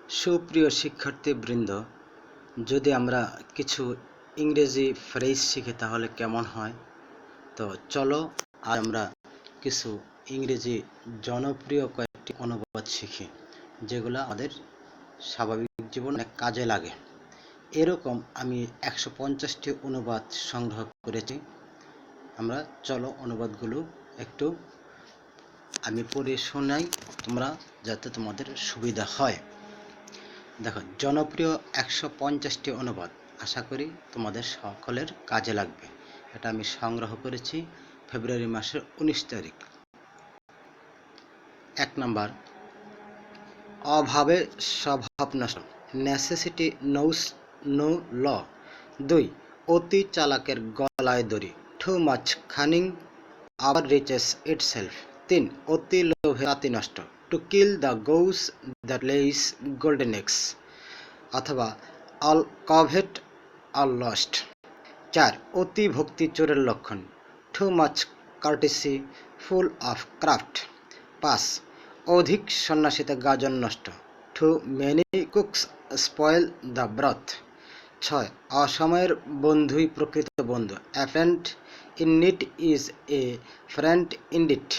সুপ্রিয় শিক্ষার্থীবৃন্দ, যদি আমরা কিছু ইংরেজি ফ্রেজ শিখি তাহলে কেমন হয়? তো চলো আজ আমরা কিছু ইংরেজি জনপ্রিয় কয়েকটি অনুবাদ শিখি, যেগুলো আমাদের স্বাভাবিক জীবনে অনেক কাজে লাগে। এরকম আমি 150টি অনুবাদ সংগ্রহ করেছি। আমরা চলো অনুবাদগুলো একটু আমি পড়ে শোনাই, তোমরা যাতে তোমাদের সুবিধা হয়। দেখো, জনপ্রিয় 150টি অনুবাদ, আশা করি তোমাদের সকলের কাজে লাগবে। এটা আমি সংগ্রহ করেছি ফেব্রুয়ারি মাসের 19 তারিখ। 1 নাম্বার, অভাবে স্বভাব নষ্ট, নেসেসিটি নোস নো ল। 2, অতি চালাকের গলায় দড়ি, টু মাচ খানিং আবার রিচেস ইটসেলফ। 3, অতি লোভে তাঁতি নষ্ট, to kill the goose that lays golden eggs, অথবা অল কভেট অল লস্ট। 4, অতি ভক্তি চোরের লক্ষণ, too much courtesy full of craft. 5, অধিক সন্ন্যাসীতে গাজন নষ্ট, too many cooks spoil the broth. 6, অসময়ের বন্ধুই প্রকৃত বন্ধু, a friend in need is a friend indeed.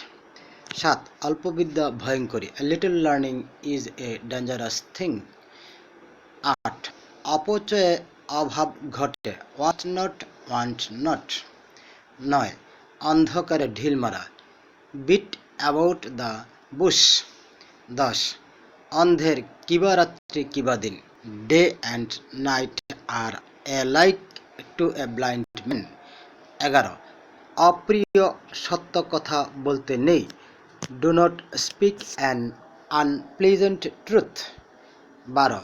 7, অল্পবিদ্যা ভয়ঙ্করী, a little learning is a dangerous thing. 8, অপচয়ে অভাব ঘটে, ওয়াট নট ওয়ান্ট নট। 9, অন্ধকারে ঢিল মারা, বিট অ্যাবাউট দ্য বুশ। 10, অন্ধের কিবা রাত্রি কিবা দিন, day and night are alike to a blind man. 11, অপ্রিয় সত্য কথা বলতে নেই, do not speak an unpleasant truth. 12,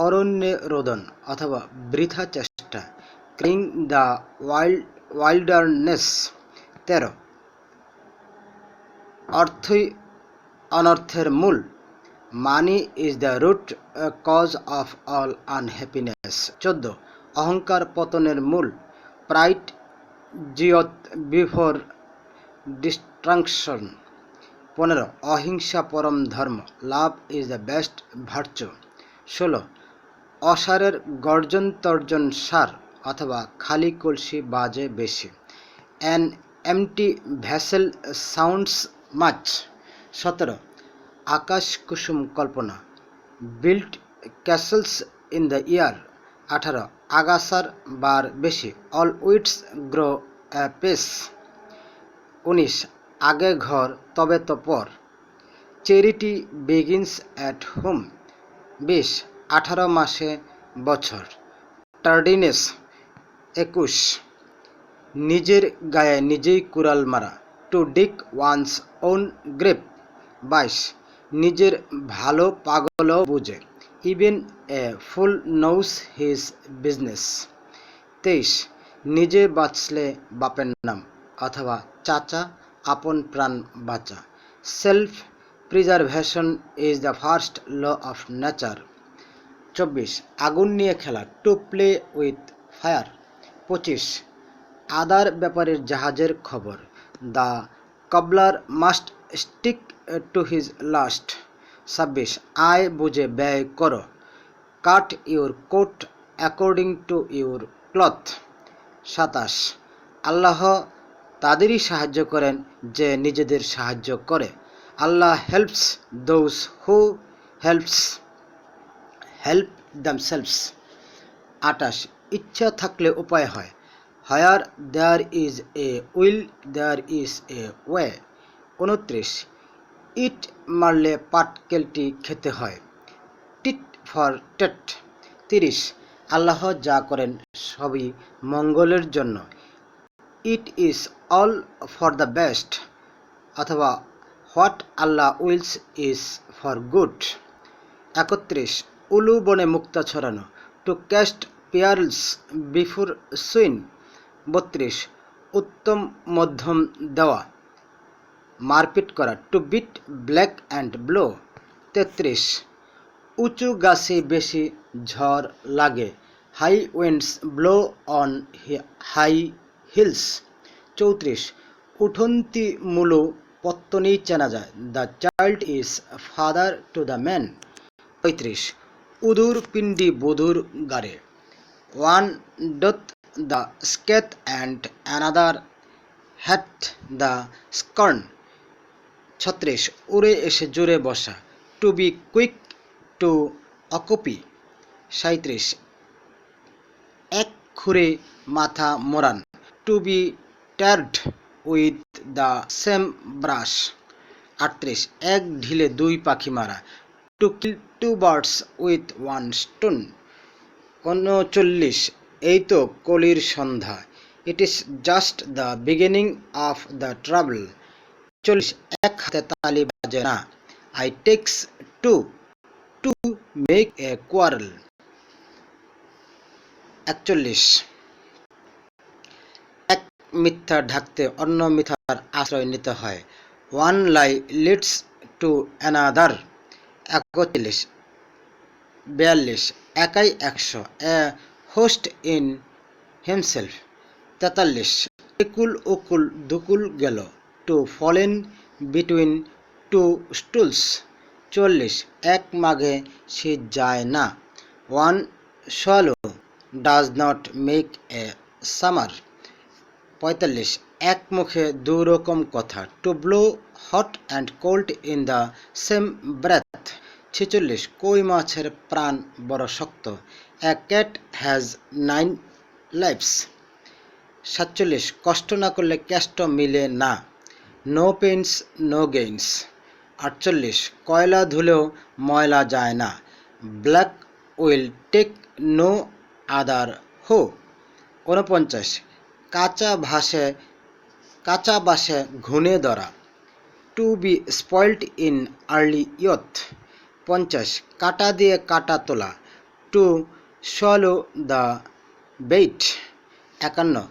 অরণ্যে রোদন অথবা বৃথা চেষ্টা, ক্রিং দ্য ওয়াইল্ডারনেস। 13, অর্থই অনর্থের মূল, money is the root cause of all unhappiness. 14, অহংকার পতনের মূল, প্রাইড জিওথ বিফোর ডিস্ট্রাকশন। 15, অহিংসা পরম ধর্ম, love is the best virtue. 16, অসারের গর্জন তর্জন সার অথবা খালি কলসি বাজে বেশি, an empty vessel sounds much. 17, Akash Kusum Kalpana, build castles in the year. 18, আগাছার বার বেশি, অল উইডস গ্রো অ্যাপেস। 19, আগে ঘর তবে তো পর, চ্যারিটি বিগিনস অ্যাট হোম। 20, 18 মাসে বছর, টার্ডিনেস। 21, নিজের গায়ে নিজেই কুড়াল মারা, to dig one's own grave. 22, নিজের ভালো পাগলও বুঝে, even a fool knows his business. 23, নিজে বাঁচলে বাপের নাম অথবা চাচা আপন প্রাণ বাঁচা, self preservation is the first law of nature. 24, আগুন নিয়ে খেলা, টু প্লে উইথ ফায়ার। 25, আদার ব্যাপারের জাহাজের খবর, the cobbler must stick to his last. 26, আয় বুঝে ব্যয় করো, cut your coat according to your cloth. 27, Allah তাদেরই সাহায্য করেন যে নিজেদের সাহায্য করে, Allah helps those who help themselves. 28, ইচ্ছা থাকলে উপায় হয়, where there is a will there is a way. 29, ইট মারলে পাটকেলটি খেতে হয়, টিট ফর টেট। 30, আল্লাহ যা করেন সবই মঙ্গলের জন্য, it is all for the best, অথবা what Allah wills is for good. 31, উলু বনে মুক্তা ছড়ানো, to cast pearls before swine. 32, উত্তম মধ্যম দেওয়া, মারপিট করা, to beat black and blue. 33, উঁচু গাছে বেশি ঝড় লাগে, high winds blow on high hills. 34, উঠন্তি মূলো পত্তনেই চেনা যায়, the child is father to the man. 35, উদুর পিণ্ডি বধুর গারে। One doth the scath and another hath the scorn। 36 উড়ে এসে জুড়ে বসা, to be quick to occupy. 37 এক খুরে মাথা মোড়ান, to be tarred with the same brush. 38 এক ঢিলে দুই পাখি মারা, to kill two birds with one stone. 39 এই তো কলির সন্ধ্যা, it is just the beginning of the trouble. 40 এক হাতে তালি বাজে না, I takes two to make a quarrel. 41 এক মিথ্যা ঢাকতে অন্য মিথ্যার আশ্রয় নিতে হয়, one lie leads to another. 41 42 একাই 100, এ হোস্ট ইন হিমসেলফ। 43 একুল ওকুল দুকুল গেল, to fallen between two stools. 44 এক মাঘে শীত যায় না, one swallow does not make a summer. 45 এক মুখে দু রকম কথা, to blow hot and cold in the same breath. 46 কই মাছের প্রাণ বড় শক্ত, এ ক্যাট হ্যাজ 9 লাইফস। 47 কষ্ট না করলে কেষ্ট মিলে না, নো পেইনস নো গেইনস। 48 কয়লা ধুলেও ময়লা যায় না, black will take no other hue. 49 কাঁচা বাসে ঘুণে ধরা, to be spoiled in early youth. 50 কাটা দিয়ে কাটা তোলা, টু সোয়ালো দ্য বেইট। 51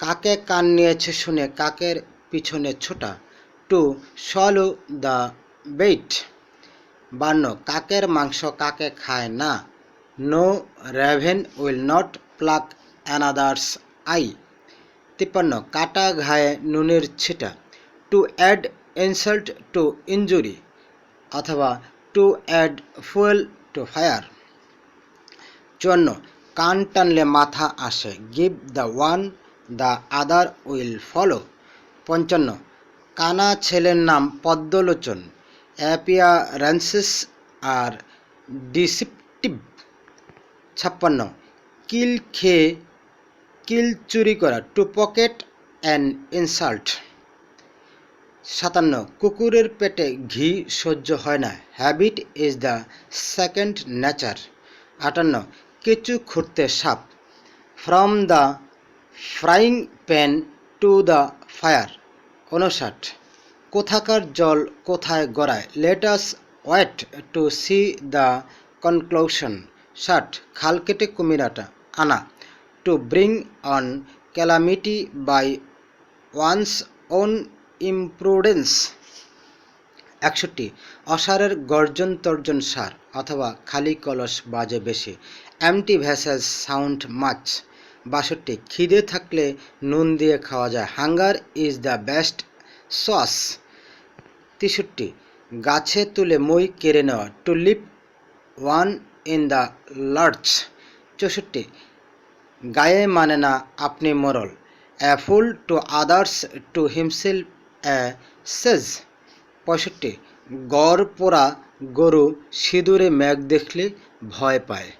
কাকে কান নিয়েছে শুনে কাকের পিছনে ছোটা, টু সোয়ালো দ্য বেইট। 52 কাকের মাংস কাকে খায় না, no raven will not pluck another's eye. 53 কাটা ঘায়ে নুনের ছিটা, to add insult to injury অথবা to add fuel to fire. 54 কান টানলে মাথা আসে, give the one the other will follow. 55 কানা ছেলের নাম পদ্মলোচন, অ্যাপিয়ারেন্সেস আর ডিসিপটিভ। 56 কিল খেয়ে কিল চুরি করা, টু পকেট অ্যান ইনসাল্ট। 57 কুকুরের পেটে ঘি সহ্য হয় না, habit is the second nature. 58 কেঁচু খুঁড়তে সাপ, from the frying pan to the fire. 59 কোথাকার জল কোথায় গড়ায়, let us wait to see the conclusion. 60 খাল কেটে কুমির আনা, to bring on calamity by one's own imprudence. 61 অসারের গর্জন তর্জন সার অথবা খালি কলস বাজে বেশি, এমটি ভ্যাসেলস সাউন্ড মাচ। 62 খিদে থাকলে নুন দিয়ে খাওয়া যায়, hunger is the best sauce. 63 গাছে তুলে মই কেড়ে নেওয়া, to leave one in the lurch. 64 গায়ে মানে না আপনি মরল, a fool to others to himself a sage. 65 গড় পোড়া গরু সিঁদুরে মেঘ দেখলে ভয় পায়,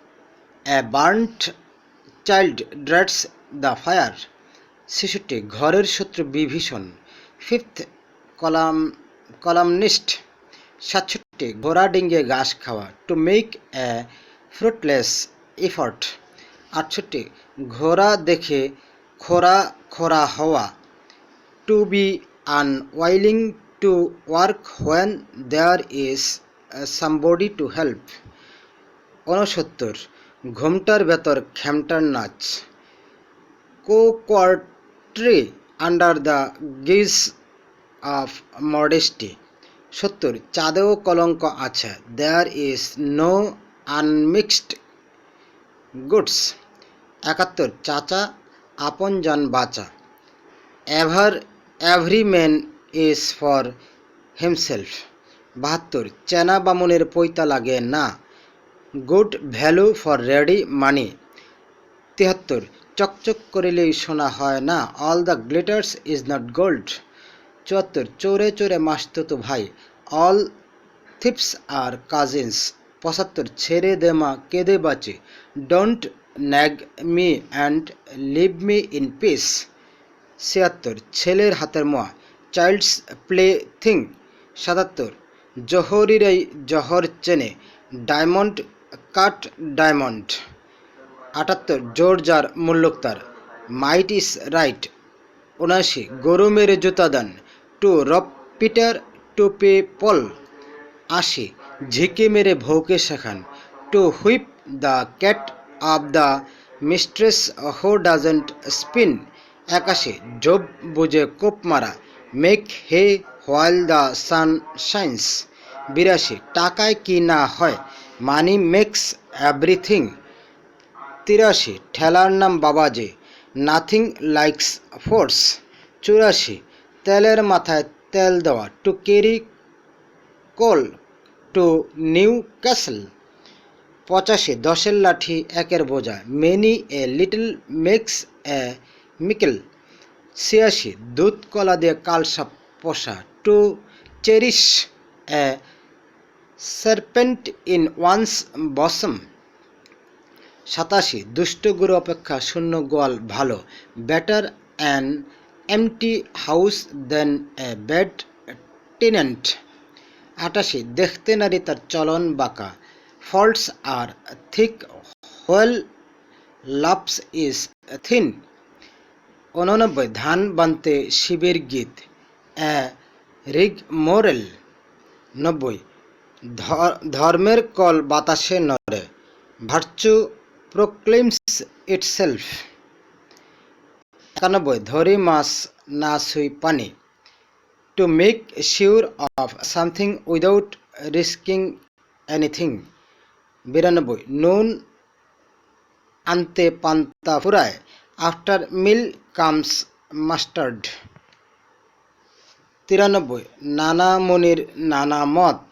a burnt child dreads the fire. 66 ঘরের শত্রু বিভীষণ, ফিফথ কলামনিস্ট। 67 ঘোড়া ডিঙ্গে ঘাস খাওয়া, to make a fruitless effort. 68 ঘোড়া দেখে খোরা খোরা হওয়া, to be unwilling to work when there is somebody to help. 69 ঘোমটার ভেতর খেমটার নাচ, coquetry under the guise of modesty. 70 চাঁদেও কলঙ্ক আছে, there is no unmixed goods. 71 চাচা আপনজন বাঁচা, every man is for himself. 72 চেনা বামুনের পৈতা লাগে না, good value for ready money. 73 চকচক করিলেই সোনা হয় না, all the glitters is not gold. 74 চোরে চোরে মাসতুতো ভাই, অল থিপস আর কাজিনস। 75 ছেড়ে দে মা কেঁদে বাঁচি, don't nag me and leave me in peace. 76 ছেলের হাতের মোয়া, চাইল্ডস প্লে থিং। 77 জহরিরাই জহর চেনে, ডায়মন্ড কাট ডায়মন্ড। 78 জোর যার মুল্লুক তার, মাইট ইস রাইট। 79 গরু মেরে জুতা দেন, to rob Peter to pay Paul. 80 ঝিকে মেরে ভৌকে শেখান, to whip the cat of the mistress who doesn't spin. 81 জব বুঝে কোপ মারা, make hay while the sun shines. 82 টাকায় কি না হয়, মানি মেক্স এভরিথিং। 83 ঠেলার নাম বাবাজি, নাথিং লাইকস ফোর্স। 84 তেলের মাথায় তেল দেওয়া, to carry coal to Newcastle. 85 দশের লাঠি একের বোঝা, many a little makes a mickle. 86 দুধ কলা দিয়ে কালসাপ পোষা, to cherish a serpent in one's bosom. 87 দুষ্ট গরু অপেক্ষা শূন্য গোয়াল ভালো, better an empty house than a bad tenant. 88 দেখতে নারী তার চলন বাঁকা, faults are thick where loves is thin. 89 ধান বানতে শিবের গীত, এ রিগ মোরেল। 90 ধর্মের কল বাতাসে নড়ে, ভার্চু প্রোক্লেমস ইটসেলফ। 91 ধরি মাছ না ছুঁই পানি, to make sure of something without risking anything. 92 নুন আনতে পান্তা ফুরায়, আফটার মিল কামস মাস্টার্ড। 93 নানা মনির নানা মত,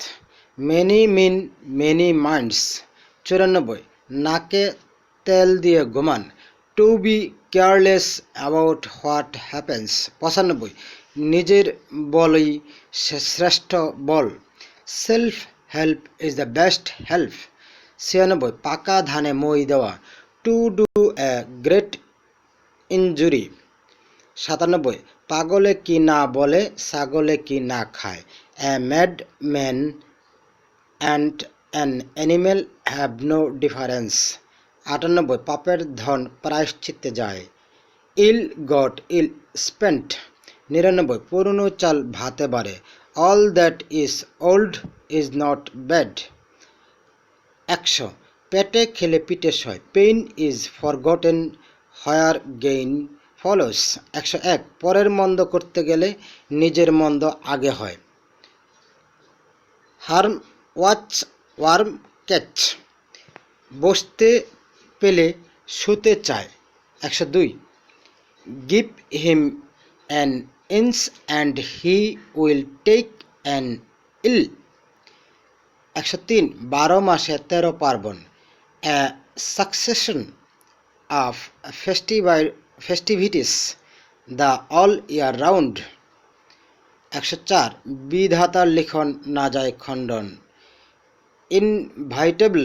মেনি মিন মেনি মাইন্ডস। 94 নাকে তেল দিয়ে ঘুমান, to be careless about what happens. 95 নিজের বলই শ্রেষ্ঠ বল, self help is the best help. 96 পাকা ধানে মই দেওয়া, to do a great injury. 97 পাগলে কি না বলে, ছাগলে কি না খায়, a mad man and an animal have no difference. 98 পাপের ধন প্রায়শ্চিত্তে যায়, ইল গট ইল স্পেন্ট। 99 পুরনো চাল ভাতে বাড়ে, all that is old is not bad. 100 পেটে খেলে পিঠে সয়, pain is forgotten where gain follows. 101 পরের মন্দ করতে গেলে নিজের মন্দ আগে হয়, হার্ম ওয়াচ ওয়ার্ম ক্যাচ। বসতে পেলে শুতে চায়। 102 give him an inch and he will take an ell. 103 12 মাসে 13 পার্বণ, a succession of festivities the all year round. 104 বিধাতার লিখন না যায় খণ্ডন, inevitable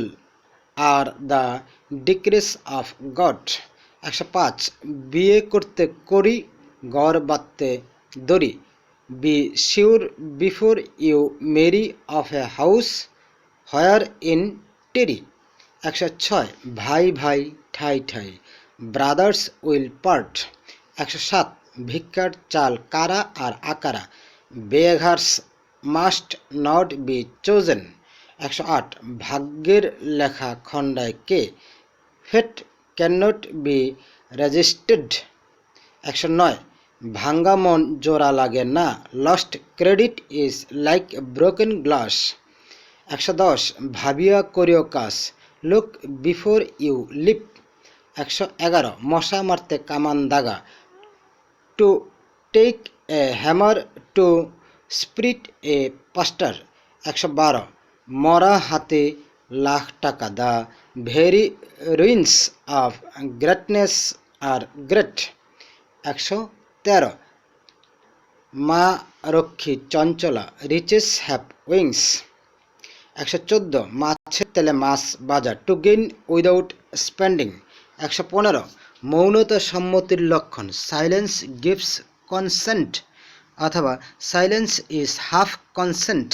are the decrees of God. 105 বিয়ে করতে করি, ঘর বাঁধতে দড়ি, be sure before you marry of a house where in tarry. 106 ভাই ভাই ঠাই ঠাই, ব্রাদার্স উইল পার্ট। 107 ভিক্ষার চাল কারা আর আকারা, beggars must not be chosen. 108 ভাগ্যের লেখা খণ্ডায় কে, fate can not be resisted. 109 ভাঙ্গা মন জোড়া লাগে না, lost credit is like broken glass. 110 ভাবিয়া করিও কাজ, লুক বিফোর ইউ লিপ। 111 মশা মারতে কামান দাগা, to take a hammer to split a pastor. 112 মরা হাতে লাখ টাকা। The very ruins of greatness are great. 113, মা রক্ষী চঞ্চলা, রিচেস হ্যাভ উইংস। 114, মাছের তেলে মাছ বাজা, টু গেইন উইদাউট স্পেন্ডিং। 115, মৌনতা সম্মতির লক্ষণ, সাইলেন্স গিভস কনসেন্ট অথবা সাইলেন্স ইজ হাফ কনসেন্ট।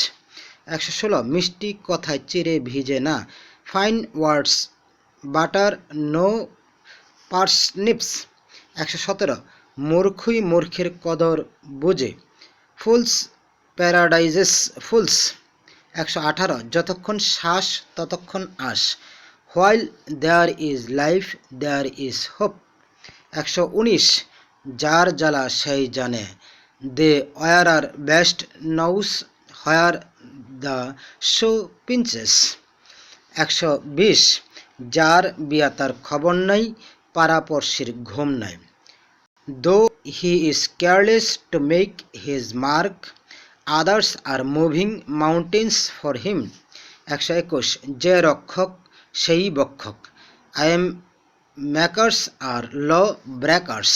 116, মিষ্টি কথায় চিড়ে ভিজে না, ফাইন ওয়ার্ডস বাটার নো পার্সনিপস। 117, মূর্খই মূর্খের কদর বুঝে, ফুলস প্যারাডাইজেস ফুলস। 118, যতক্ষণ শ্বাস ততক্ষণ আশ, while there is life there is hope. 119, যার জ্বালা সেই জানে, the wearer best knows where the shoe pinches. 120, যার বিয়া তার খবর নাই, পাড়াপড়শির ঘুম নাই, though he is careless to make his mark, others are moving mountains for him. 121, যে রক্ষক সেই বক্ষক, I am makers are law breakers.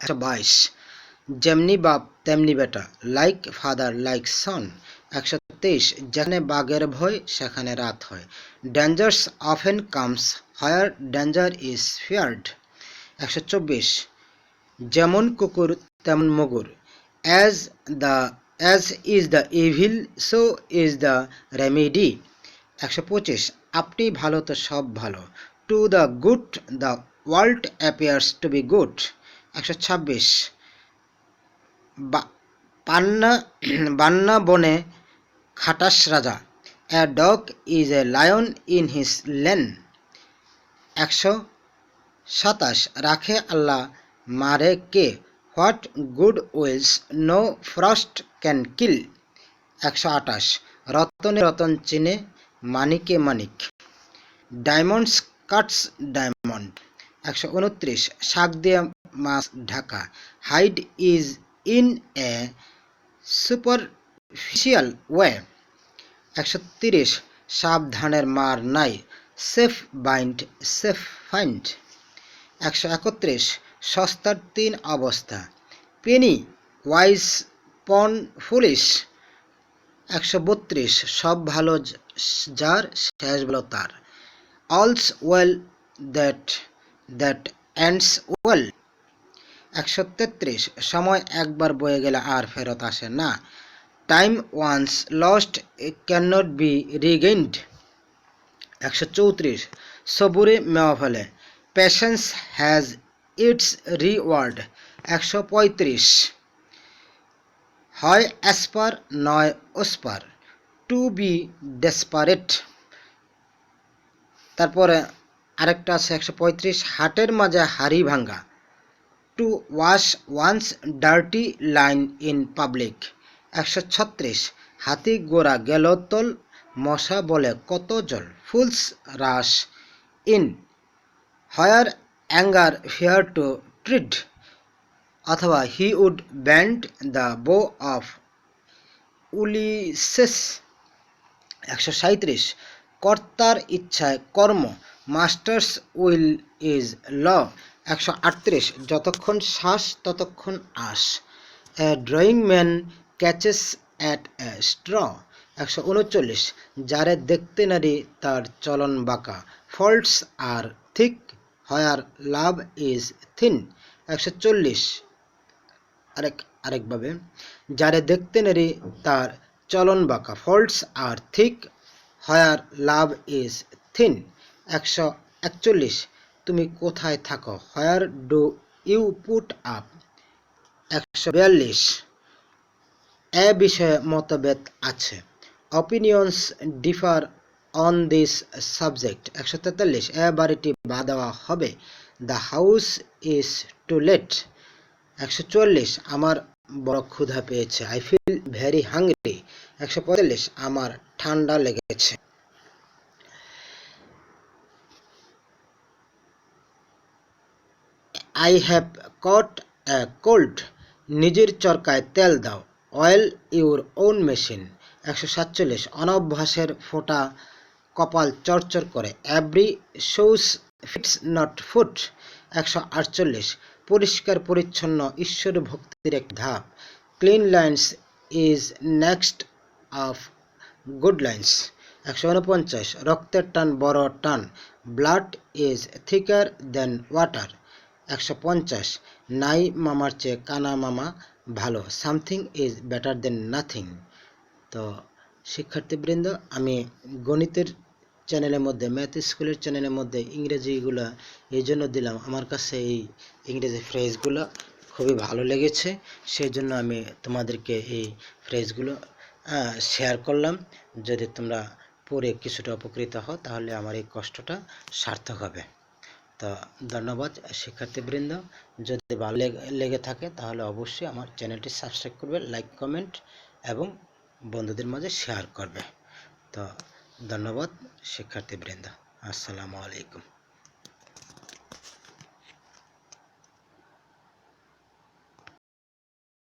122, যেমনি বাপ তেমনি বেটা, লাইক ফাদার লাইক সন। 123, যেখানে বাঘের ভয় সেখানে রাত হয়, dangers often comes where danger is feared. 124, যেমন কুকুর তেমন মুগুর, as is the evil so is the remedy. 125, আপনি ভালো তো সব ভালো, to the good the world appears to be good. 126, বান্না বনে খাটাস রাজা, a dog is a lion in his lane. 127, রাখে আল্লাহ মারে কে, what good wills no frost can kill. 128, রতনে রতন চিনে, মানিকে মানিক, ডায়মন্ডস কাটস ডায়মন্ড। 129, শাক দিয়ে মাছ ঢাকা, hide is in a superficial way. 130, সাবধানের মার নাই, সেফ বাইন্ড সেফ ফাইন্ড। 131, সস্তার 3 অবস্থা, পেনি ওয়াইজ পন ফুলিশ। 132, সব ভালো যার শেষ ভালো তার, all's well that ends well. 133, সময় একবার বয়ে গেলে আর ফেরত আসে না, time once lost can not be regained. 134, সবুরে মেওয়া ফলে, পেশেন্স হ্যাজ ইটস রিওয়ার্ড। 135, হয় অ্যাসপার নয় ওসপার, টু বি ডেসপারেট। তারপরে আরেকটা আছে 135, হাটের মাঝে হাড়ি ভাঙ্গা, to wash one's dirty linen in public. 136, হাতি গোড়া গেল তল, মশা বলে কত জল, fools rush in where angels fear to tread অথবা he would bend the bow of Ulysses. 137, কর্তার ইচ্ছায় কর্ম, মাস্টার্স উইল ইজ ল। 138, যতক্ষণ শ্বাস ততক্ষণ আশ, a drawing man catches at a straw. 139, যারে দেখতে নারী তার চলন বাঁকা, faults are thick where love is thin. 140, আরেকভাবে, যারে দেখতে নারী তার চলন বাঁকা, faults are thick where love is thin. 141, তুমি কোথায় থাকো, where do you put up. 142, এ বিষয়ে মতভেদ আছে, opinions differ on this subject. 143, এ বাড়িটি বাদ দেওয়া হবে, the house is to late. 144, আমার বড় ক্ষুধা পেয়েছে, আই ফিল ভেরি হাংরি। 145, আমার ঠান্ডা লেগেছে। I have caught a cold, নিজের চরকায় তেল দাও, অয়েল ইউর ওন মেশিন। 147, অনভ্যাসের ফোঁটা কপাল চরচর করে। Every shoes fits not foot. 148 পরিষ্কার পরিচ্ছন্ন ঈশ্বর ভক্তির এক ধাপ। Cleanliness is next of godliness. 149 রক্তের টান বড় টান। Blood is thicker than water. 150 নাই মামার চেয়ে কানা মামা ভালো। Something is better than nothing. তো শিক্ষার্থীবৃন্দ, আমি গণিতের চ্যানেলের মধ্যে, ম্যাথ স্কুলের চ্যানেলের মধ্যে ইংরেজিগুলো এই জন্য দিলাম, আমার কাছে এই ইংরেজি ফ্রেজগুলো খুবই ভালো লেগেছে, সেই জন্য আমি তোমাদেরকে এই ফ্রেজগুলো শেয়ার করলাম। যদি তোমরা পড়ে কিছুটা উপকৃত হও তাহলে আমার এই কষ্টটা সার্থক হবে। তো ধন্যবাদ শিক্ষার্থীবৃন্দ। যদি ভালো লেগে থাকে তাহলে অবশ্যই আমার চ্যানেলটি সাবস্ক্রাইব করবে, লাইক কমেন্ট এবং বন্ধুদের মাঝে শেয়ার করবে। তো ধন্যবাদ শিক্ষার্থীবৃন্দ। আসসালামু আলাইকুম।